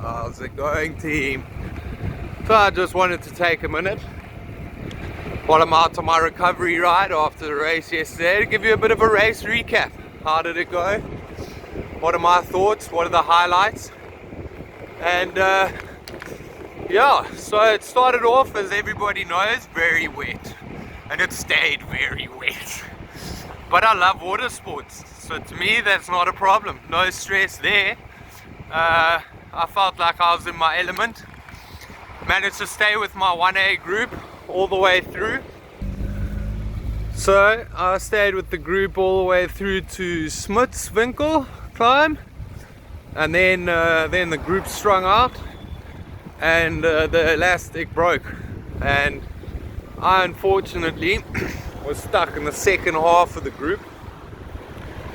How's it going, team? So I just wanted to take a minute while I'm out on my recovery ride after the race yesterday to give you a bit of a race recap. How did it go? What are my thoughts? What are the highlights? And yeah, so it started off, as everybody knows, very wet, and it stayed very wet. But I love water sports, so to me that's not a problem. No stress there. I felt like I was in my element. Managed to stay with my 1A group all the way through. So I stayed with the group all the way through to Smits climb, and then the group strung out and the elastic broke, and I unfortunately was stuck in the second half of the group,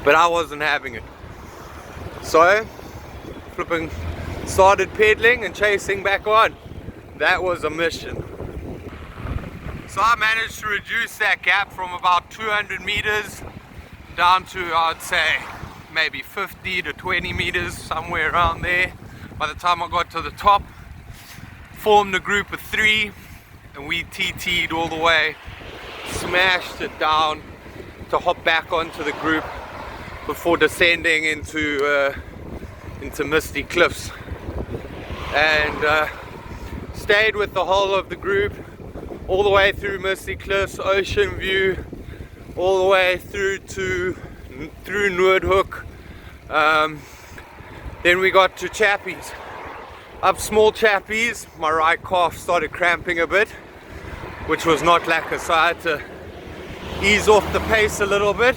but I wasn't having it. So flipping started pedaling and chasing back on. That was a mission. So I managed to reduce that gap from about 200 meters down to, I'd say, maybe 50 to 20 meters, somewhere around there. By the time I got to the top, formed a group of 3, and we TT'd all the way, smashed it down to hop back onto the group before descending into Misty Cliffs, and stayed with the whole of the group all the way through Misty Cliffs, Ocean View, all the way through Noordhoek. Then we got to Chappies. Up small Chappies, my right calf started cramping a bit, which was not lacquer, so I had to ease off the pace a little bit.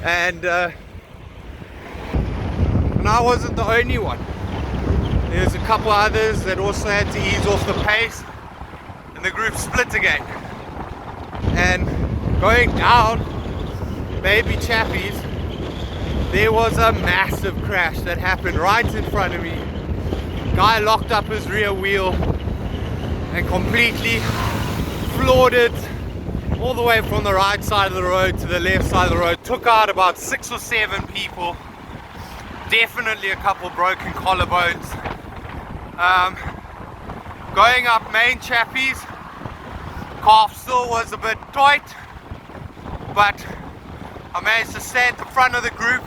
And I wasn't the only one. There's a couple others that also had to ease off the pace, and the group split again. And going down Baby Chappies, there was a massive crash that happened right in front of me. Guy locked up his rear wheel and completely floored it all the way from the right side of the road to the left side of the road. Took out about 6 or 7 people. Definitely a couple broken collarbones. Going up main Chappies, calf still was a bit tight, but I managed to stay at the front of the group,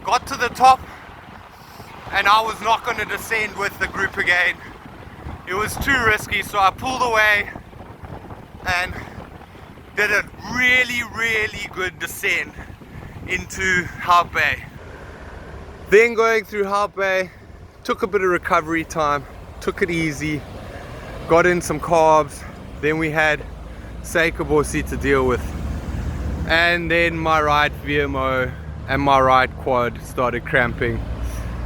got to the top, and I was not going to descend with the group again. It was too risky, so I pulled away and did a really good descent into Hout Bay. Then going through Hout Bay, took a bit of recovery time, took it easy, got in some carbs, then we had Suikerbossie to deal with, and then my right VMO and my right quad started cramping.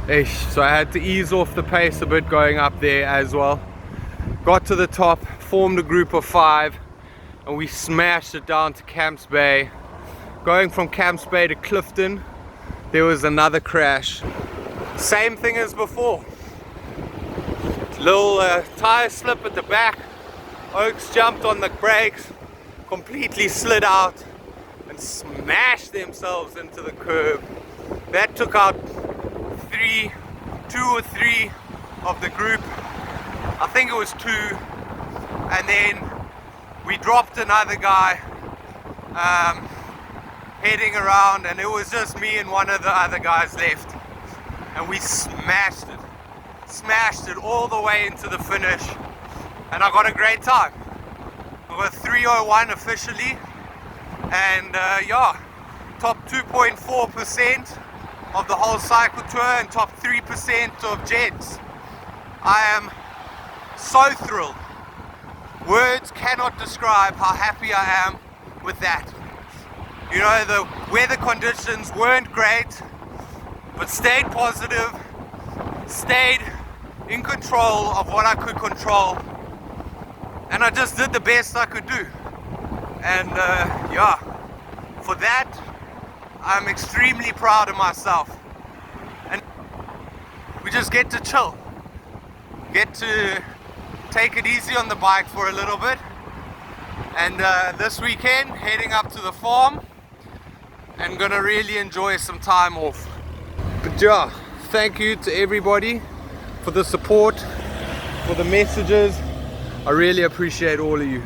So I had to ease off the pace a bit going up there as well. Got to the top, formed a group of 5, and we smashed it down to Camps Bay. Going from Camps Bay to Clifton, there was another crash. Same thing as before. Little tire slip at the back. Oaks jumped on the brakes, completely slid out and smashed themselves into the curb. That took out 2 or 3 of the group. I think it was 2. And then we dropped another guy heading around, and it was just me and one of the other guys left, and we smashed it all the way into the finish, and I got a great time. I got 3:01 officially, and yeah, top 2.4% of the whole cycle tour and top 3% of Jets. I am so thrilled. Words cannot describe how happy I am with that. You know, the weather conditions weren't great, but stayed positive, stayed in control of what I could control, and I just did the best I could do. And yeah, for that, I'm extremely proud of myself. And we just get to chill, get to take it easy on the bike for a little bit. And this weekend, heading up to the farm and gonna really enjoy some time off. But yeah, thank you to everybody for the support, for the messages. I really appreciate all of you.